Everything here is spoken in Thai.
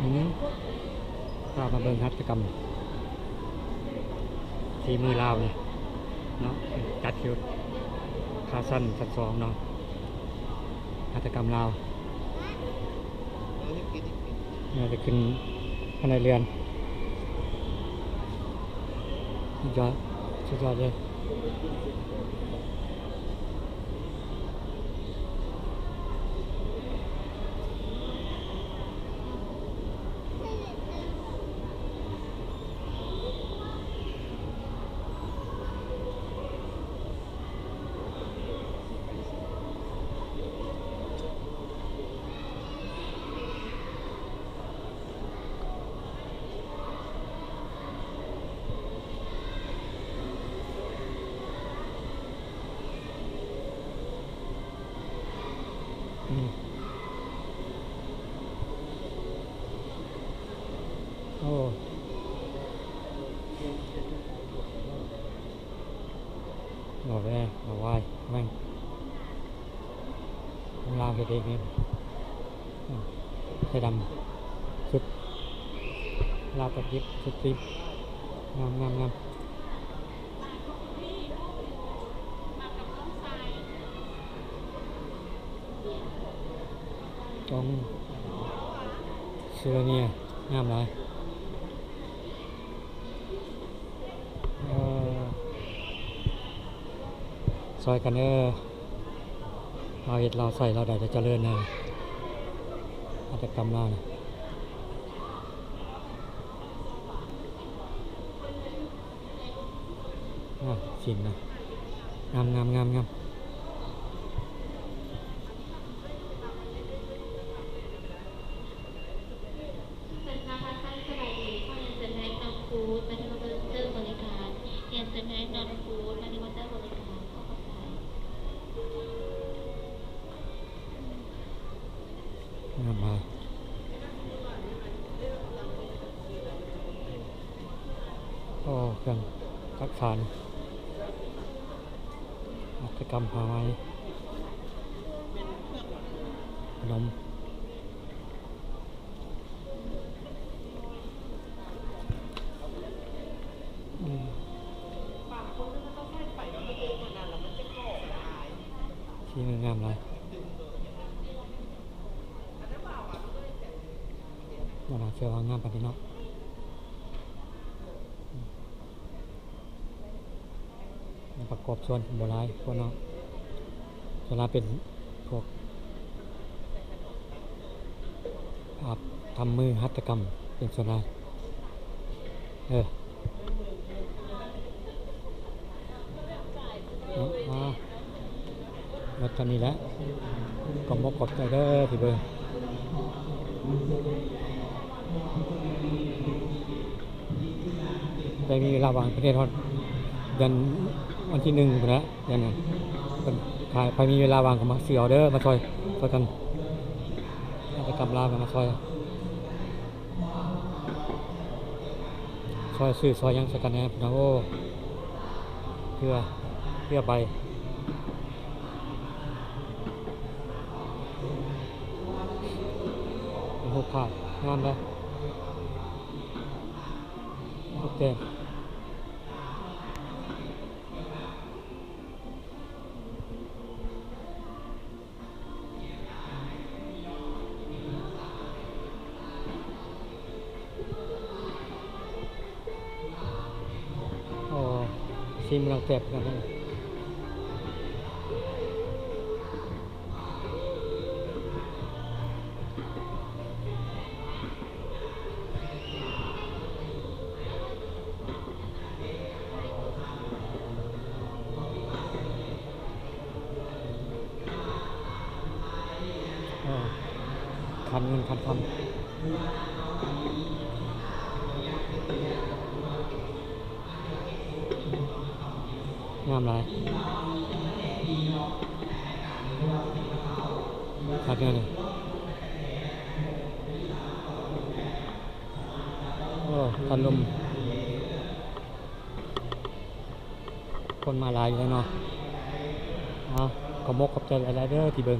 อืมพามาเบิ่งหัตถกรรมฝีมือลาวเนี่ยเนาะจัดคิวขาสั้นชั้นสองเนาะหัตถกรรมลาวเนี่ยจะขึ้นภายในเรือนสุดยอดสุดยอดเลยอืมโอ้หล่อแว่หล่อวายแม่งของลาวเฮ็ดเองเนี่ยใส่ดำสุดลาวตัดเย็บสุดทิพงามงามงามตรงเสื้อเนี่ยงามหลายเอ่อซอยกันเราเห็ดเราใส่เราได้จะเจริญนะหัตถกรรมเรานะสินนะงามงามงามงามฟู้ดมาที่เคาน์เตอร์บริการเรียนสแน็คนอนฟู้ดมาที่เคาน์เตอร์บริการข้อความสายงามมาโอ้เครื่องทักษานหัตถกรรมผ้าไหมขนมที่มันงามเลยมันน่าเชื่อว่างามปานนี้เนาะประกอบส่วนโบราณพวกเนาะส่วนราเป็นพวกทำมือหัตถกรรมเป็นส่วนรามาวัดตอนนี้แล้วก็บอกขอบใจเด้อที่เบิ่งได้มีเวลาว่างประเทศฮอดยันวันที่1พุ่นละยันนั้นเพิ่นขายไปมีเวลาว่างก็มาซื้อเอาเด้อมาช่วยกันหัตถกรรมลาวก็มาช่วยซื้อซอยยังสักกันแหน่พี่น้องโอ้เพื่อไปหุบขาดงามเลยโอเคโอ้ซิมเราเก็บกันนะคันเงินคันคำงามหลายคันเงินคันลมคนมาหลายอยู่แล้วเนาะขอมกขอบใจหลายๆเด้อที่เบิ่ง